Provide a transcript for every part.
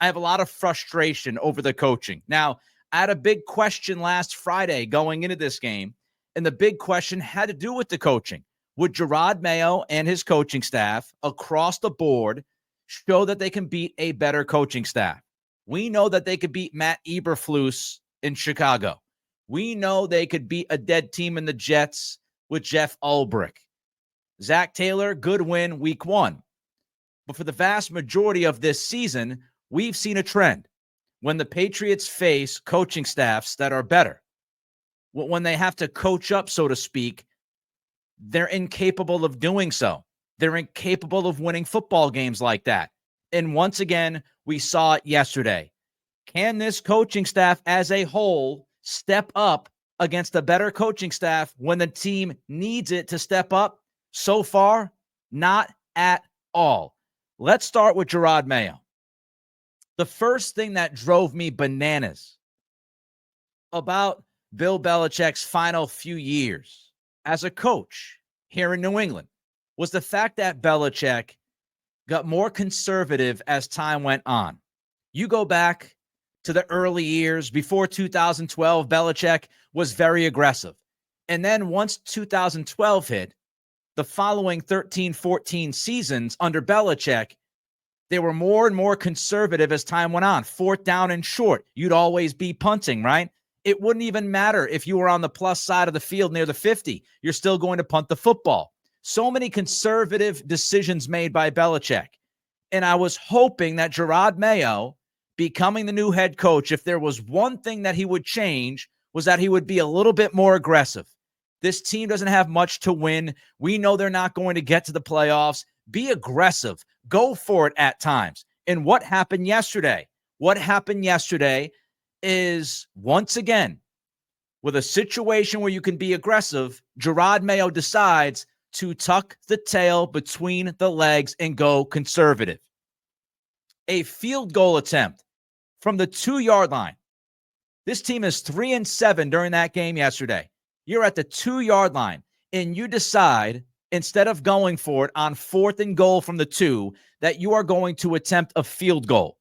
I have a lot of frustration over the coaching. Now, I had a big question last Friday going into this game, and the big question had to do with the coaching. Would Jerod Mayo and his coaching staff across the board show that they can beat a better coaching staff? We know that they could beat Matt Eberflus in Chicago. We know they could beat a dead team in the Jets with Jeff Ulbrich. Zach Taylor, good win week 1. But for the vast majority of this season, we've seen a trend. When the Patriots face coaching staffs that are better, when they have to coach up, so to speak, they're incapable of doing so. They're incapable of winning football games like that. And once again, we saw it yesterday. Can this coaching staff as a whole step up against a better coaching staff when the team needs it to step up? So far, not at all. Let's start with Jerod Mayo. The first thing that drove me bananas about Bill Belichick's final few years as a coach here in New England was the fact that Belichick got more conservative as time went on. You go back to the early years before 2012, Belichick was very aggressive. And then once 2012 hit, the following 13-14 seasons under Belichick, they were more and more conservative as time went on. 4th down and short, you'd always be punting, right? It wouldn't even matter if you were on the plus side of the field near the 50. You're still going to punt the football. So many conservative decisions made by Belichick. And I was hoping that Jerod Mayo, becoming the new head coach, if there was one thing that he would change, was that he would be a little bit more aggressive. This team doesn't have much to win. We know they're not going to get to the playoffs. Be aggressive. Go for it at times. And what happened yesterday? What happened yesterday is, once again, with a situation where you can be aggressive, Jerod Mayo decides to tuck the tail between the legs and go conservative. A field goal attempt from the 2-yard line. This team is 3-7 during that game yesterday. You're at the 2-yard line, and you decide, instead of going for it on 4th and goal from the 2, that you are going to attempt a field goal.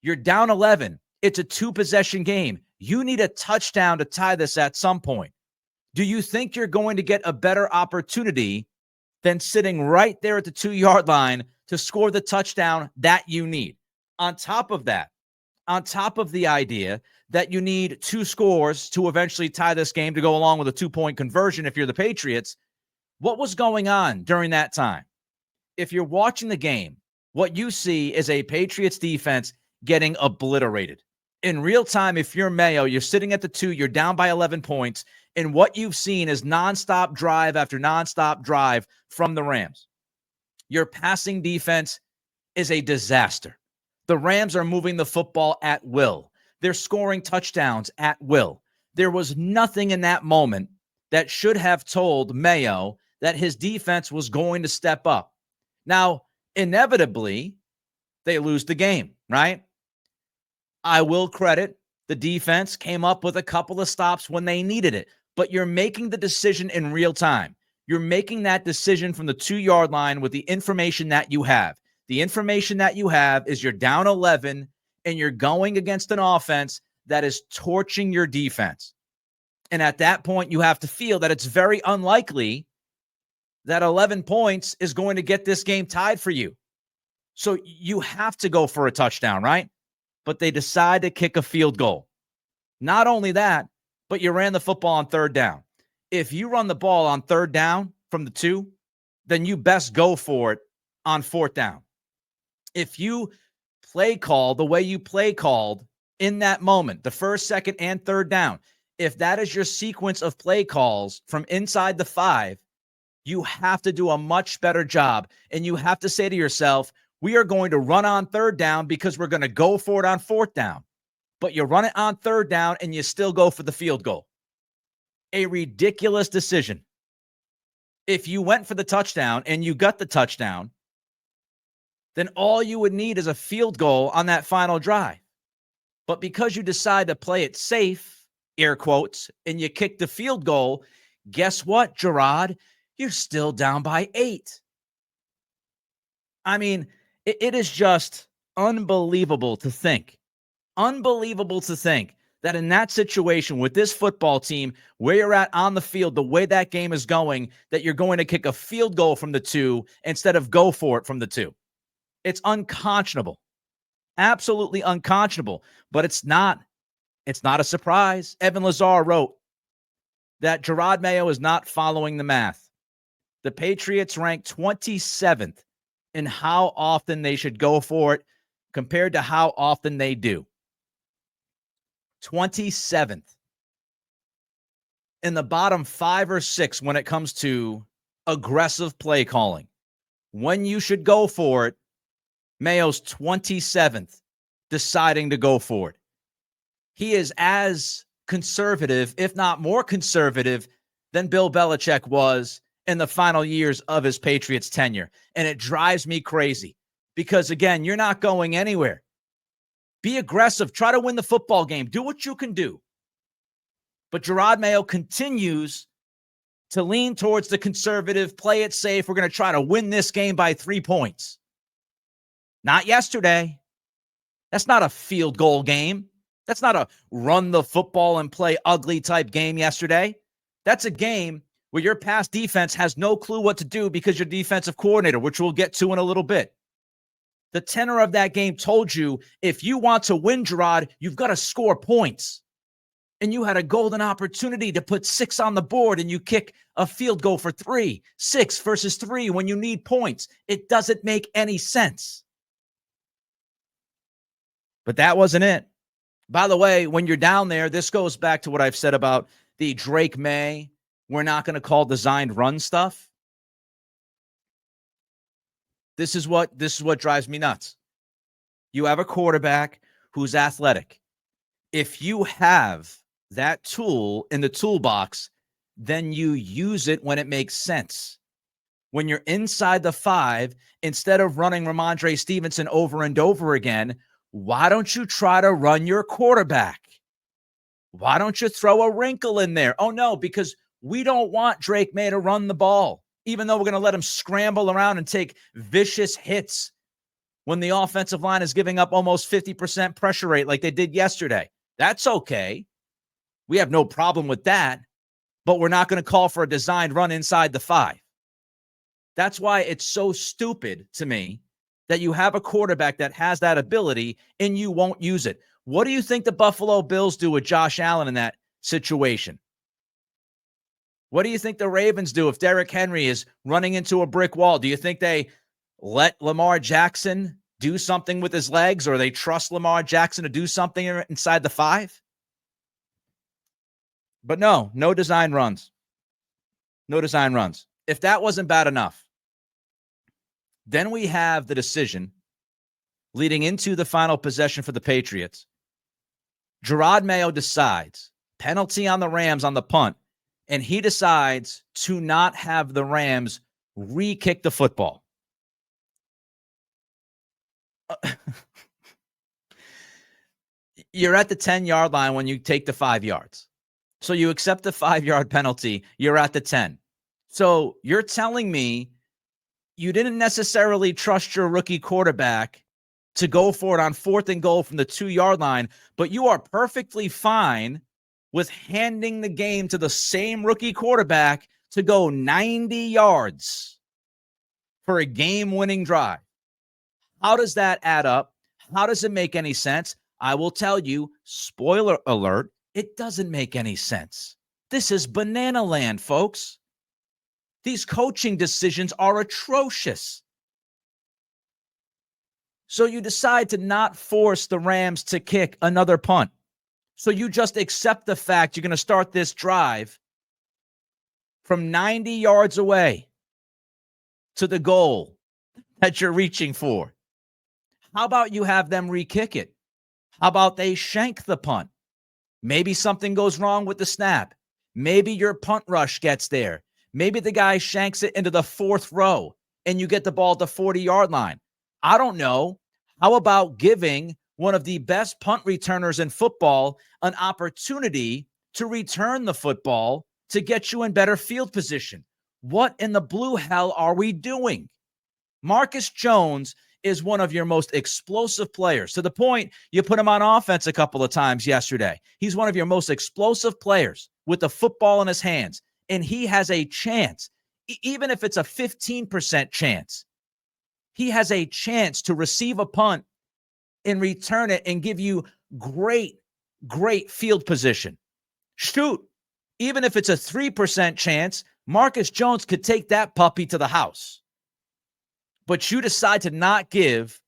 You're down 11. It's a 2-possession game. You need a touchdown to tie this at some point. Do you think you're going to get a better opportunity than sitting right there at the 2-yard line to score the touchdown that you need? On top of that, on top of the idea that you need 2 scores to eventually tie this game to go along with a 2-point conversion if you're the Patriots, what was going on during that time? If you're watching the game, what you see is a Patriots defense getting obliterated. In real time, if you're Mayo, you're sitting at the 2, you're down by 11 points, and what you've seen is nonstop drive after nonstop drive from the Rams. Your passing defense is a disaster. The Rams are moving the football at will. They're scoring touchdowns at will. There was nothing in that moment that should have told Mayo that his defense was going to step up. Now, inevitably, they lose the game, right? I will credit the defense came up with a couple of stops when they needed it, but you're making the decision in real time. You're making that decision from the 2-yard line with the information that you have. The information that you have is you're down 11 and you're going against an offense that is torching your defense. And at that point, you have to feel that it's very unlikely that 11 points is going to get this game tied for you. So you have to go for a touchdown, right? But they decide to kick a field goal. Not only that, but you ran the football on 3rd down. If you run the ball on 3rd down from the 2, then you best go for it on 4th down. If you play call the way you play called in that moment, the 1st, 2nd, and 3rd down, if that is your sequence of play calls from inside the 5, you have to do a much better job. And you have to say to yourself, we are going to run on 3rd down because we're going to go for it on 4th down. But you run it on 3rd down and you still go for the field goal. A ridiculous decision. If you went for the touchdown and you got the touchdown, then all you would need is a field goal on that final drive. But because you decide to play it safe, air quotes, and you kick the field goal, guess what, Jerod? You're still down by 8. I mean, it is just unbelievable to think that in that situation with this football team, where you're at on the field, the way that game is going, that you're going to kick a field goal from the 2 instead of go for it from the 2. It's unconscionable. Absolutely unconscionable. But it's not a surprise. Evan Lazar wrote that Jerod Mayo is not following the math. The Patriots rank 27th in how often they should go for it compared to how often they do. 27th. In the bottom 5 or 6 when it comes to aggressive play calling. When you should go for it, Mayo's 27th deciding to go for it. He is as conservative, if not more conservative, than Bill Belichick was in the final years of his Patriots tenure. And it drives me crazy because, again, you're not going anywhere. Be aggressive. Try to win the football game. Do what you can do. But Jerod Mayo continues to lean towards the conservative, play it safe. We're going to try to win this game by 3 points. Not yesterday. That's not a field goal game. That's not a run the football and play ugly type game yesterday. That's a game where your pass defense has no clue what to do because your defensive coordinator, which we'll get to in a little bit. The tenor of that game told you if you want to win, Jerod, you've got to score points. And you had a golden opportunity to put 6 on the board and you kick a field goal for 3. 6 versus 3 when you need points. It doesn't make any sense. But that wasn't it. By the way, when you're down there, this goes back to what I've said about the Drake May, we're not going to call designed run stuff. This is what drives me nuts. You have a quarterback who's athletic. If you have that tool in the toolbox, then you use it when it makes sense. When you're inside the 5, instead of running Ramondre Stevenson over and over again, why don't you try to run your quarterback? Why don't you throw a wrinkle in there? Oh, no, because we don't want Drake May to run the ball, even though we're going to let him scramble around and take vicious hits when the offensive line is giving up almost 50% pressure rate like they did yesterday. That's okay. We have no problem with that, but we're not going to call for a designed run inside the 5. That's why it's so stupid to me that you have a quarterback that has that ability and you won't use it. What do you think the Buffalo Bills do with Josh Allen in that situation? What do you think the Ravens do if Derrick Henry is running into a brick wall? Do you think they let Lamar Jackson do something with his legs, or they trust Lamar Jackson to do something inside the 5? But no design runs. No design runs. If that wasn't bad enough, then we have the decision leading into the final possession for the Patriots. Jerod Mayo decides, penalty on the Rams on the punt, and he decides to not have the Rams re-kick the football. You're at the 10-yard line when you take the 5 yards. So you accept the 5-yard penalty, you're at the 10. So you're telling me you didn't necessarily trust your rookie quarterback to go for it on 4th and goal from the 2-yard line, but you are perfectly fine with handing the game to the same rookie quarterback to go 90 yards for a game-winning drive. How does that add up? How does it make any sense? I will tell you, spoiler alert, it doesn't make any sense. This is banana land, folks. These coaching decisions are atrocious. So you decide to not force the Rams to kick another punt. So you just accept the fact you're going to start this drive from 90 yards away to the goal that you're reaching for. How about you have them re-kick it? How about they shank the punt? Maybe something goes wrong with the snap. Maybe your punt rush gets there. Maybe the guy shanks it into the 4th row and you get the ball at the 40-yard line. I don't know. How about giving one of the best punt returners in football an opportunity to return the football to get you in better field position? What in the blue hell are we doing? Marcus Jones is one of your most explosive players, to the point you put him on offense a couple of times yesterday. He's one of your most explosive players with the football in his hands, and he has a chance, even if it's a 15% chance, he has a chance to receive a punt and return it and give you great field position. Shoot, even if it's a 3% chance, Marcus Jones could take that puppy to the house. But you decide to not give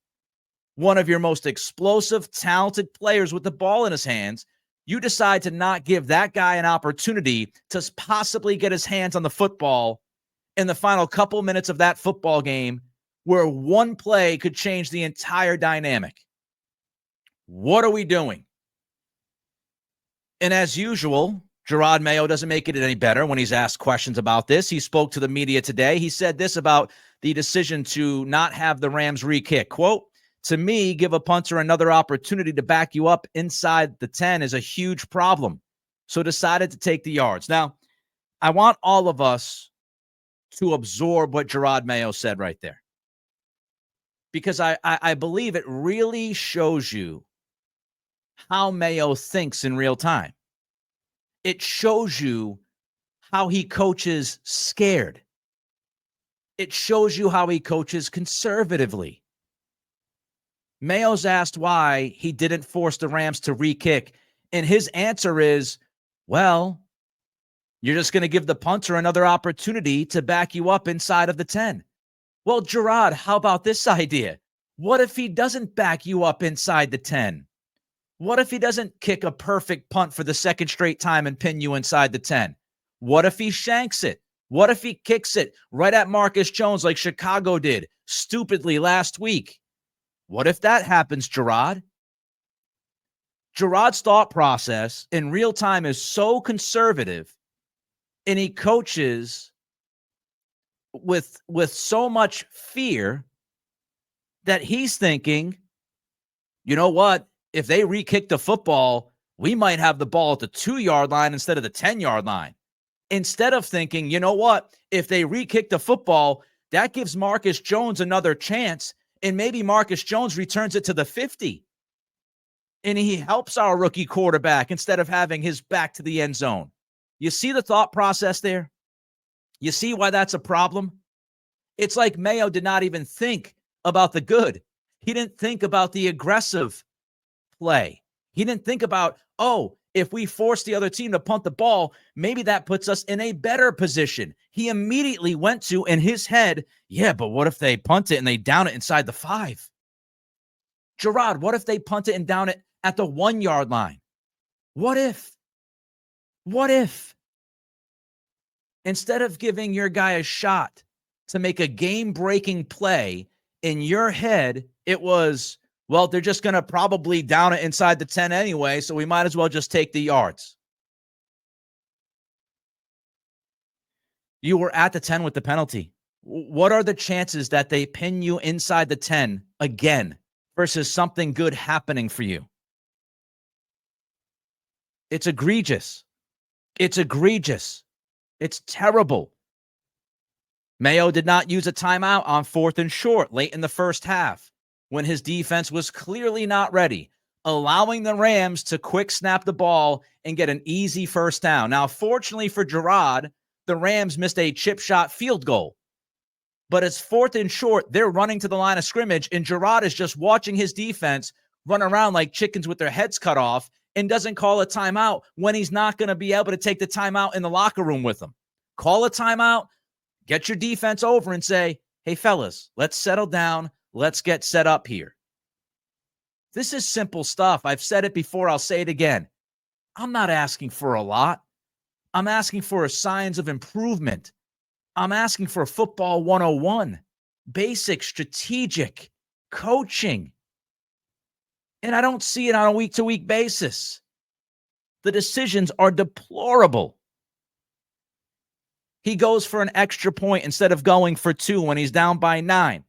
one of your most explosive, talented players with the ball in his hands, you decide to not give that guy an opportunity to possibly get his hands on the football in the final couple minutes of that football game, where one play could change the entire dynamic. What are we doing? And as usual, Jerod Mayo doesn't make it any better when he's asked questions about this. He spoke to the media today. He said this about the decision to not have the Rams re-kick. Quote, "To me, give a punter another opportunity to back you up inside the 10 is a huge problem. So decided to take the yards." Now, I want all of us to absorb what Jerod Mayo said right there, because I believe it really shows you how Mayo thinks in real time. It shows you how he coaches scared. It shows you how he coaches conservatively. Mayo's asked why he didn't force the Rams to re-kick, and his answer is, well, you're just going to give the punter another opportunity to back you up inside of the 10. Well, Jerod, how about this idea? What if he doesn't back you up inside the 10? What if he doesn't kick a perfect punt for the second straight time and pin you inside the 10? What if he shanks it? What if he kicks it right at Marcus Jones like Chicago did stupidly last week? What if that happens, Jerod? Jerod's thought process in real time is so conservative, and he coaches with so much fear that he's thinking, you know what? If they re-kick the football, we might have the ball at the 2-yard line instead of the 10-yard line. Instead of thinking, you know what? If they re-kick the football, that gives Marcus Jones another chance, and maybe Marcus Jones returns it to the 50. And he helps our rookie quarterback instead of having his back to the end zone. You see the thought process there? You see why that's a problem? It's like Mayo did not even think about the good. He didn't think about the aggressive play. He didn't think about, oh, if we force the other team to punt the ball, maybe that puts us in a better position. He immediately went to, in his head, yeah, but what if they punt it and they down it inside the 5? Jerod, what if they punt it and down it at the 1-yard line? What if? What if? Instead of giving your guy a shot to make a game-breaking play, in your head, it was, well, they're just going to probably down it inside the 10 anyway, so we might as well just take the yards. You were at the 10 with the penalty. What are the chances that they pin you inside the 10 again versus something good happening for you? It's egregious. It's egregious. It's terrible. Mayo did not use a timeout on 4th and short late in the first half when his defense was clearly not ready, allowing the Rams to quick snap the ball and get an easy first down. Now, fortunately for Jerod, the Rams missed a chip shot field goal. But it's 4th and short. They're running to the line of scrimmage, and Jerod is just watching his defense run around like chickens with their heads cut off and doesn't call a timeout when he's not going to be able to take the timeout in the locker room with him. Call a timeout, get your defense over and say, hey, fellas, let's settle down. Let's get set up here. This is simple stuff. I've said it before. I'll say it again. I'm not asking for a lot. I'm asking for signs of improvement. I'm asking for football 101, basic strategic coaching. And I don't see it on a week-to-week basis. The decisions are deplorable. He goes for an extra point instead of going for 2 when he's down by 9.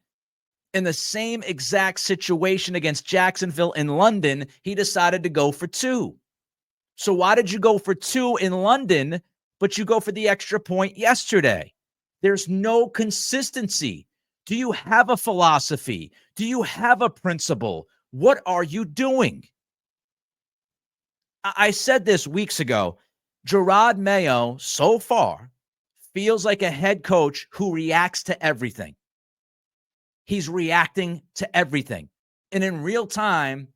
In the same exact situation against Jacksonville in London, he decided to go for 2. So why did you go for 2 in London, but you go for the extra point yesterday? There's no consistency. Do you have a philosophy? Do you have a principle? What are you doing? I said this weeks ago. Jerod Mayo, so far, feels like a head coach who reacts to everything. He's reacting to everything. And in real time,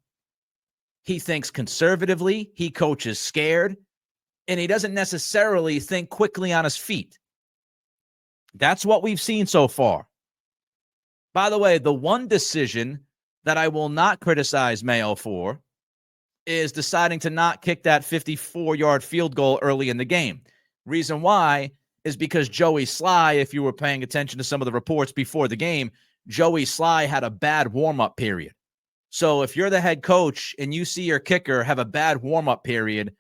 he thinks conservatively, he coaches scared, and he doesn't necessarily think quickly on his feet. That's what we've seen so far. By the way, the one decision that I will not criticize Mayo for is deciding to not kick that 54-yard field goal early in the game. Reason why is because Joey Sly, if you were paying attention to some of the reports before the game, Joey Sly had a bad warm-up period. So if you're the head coach and you see your kicker have a bad warm-up period,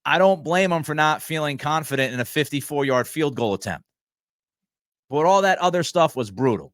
I don't blame him for not feeling confident in a 54-yard field goal attempt. But all that other stuff was brutal.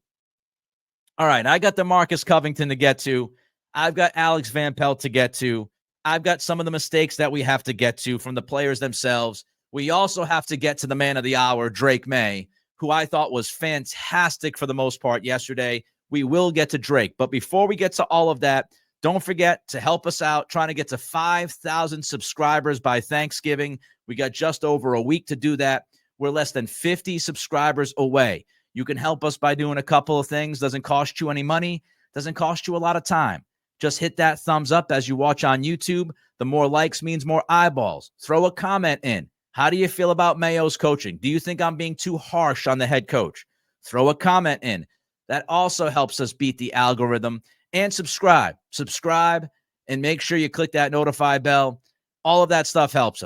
All right, I got the Marcus Covington to get to. I've got Alex Van Pelt to get to. I've got some of the mistakes that we have to get to from the players themselves. We also have to get to the man of the hour, Drake May, who I thought was fantastic for the most part yesterday. We will get to Drake. But before we get to all of that, don't forget to help us out trying to get to 5,000 subscribers by Thanksgiving. We got just over a week to do that. We're less than 50 subscribers away. You can help us by doing a couple of things. Doesn't cost you any money. Doesn't cost you a lot of time. Just hit that thumbs up as you watch on YouTube. The more likes means more eyeballs. Throw a comment in. How do you feel about Mayo's coaching? Do you think I'm being too harsh on the head coach? Throw a comment in. That also helps us beat the algorithm. And subscribe. Subscribe and make sure you click that notify bell. All of that stuff helps us.